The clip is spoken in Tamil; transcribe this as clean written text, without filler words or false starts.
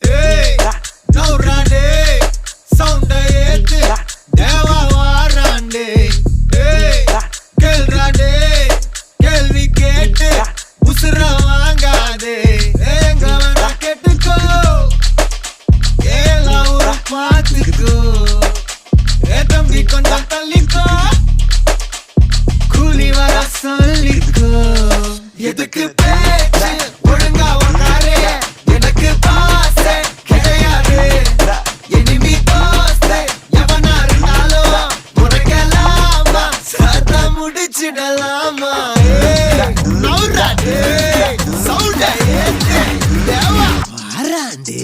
Hey, now rande, sound ஏத்து, தேவா வாராண்டே. Hey, கேள்றாண்டே, கேள்வி கேட்டு, உசுர வாங்காதே. எங்க வேணா கேட்டுக்கோ, எல்லாம் ஒரு பாத்துக்கோ. தம்பி கொஞ்சம் தள்ளிக்கோ, கூலி வர சொல்லிக்கோ. எதுக்கு பேச்சு ஒழுங்கா உட்காரு, எனக்கு பாசை கிடையாது. இனிமே தோசை எவனா இருந்தாலும் உனக்கெல்லாமா சத்த முடிச்சிடலாமா. நவுறாண்டே, சவுண்ட ஏத்து, தேவா வாராண்டே.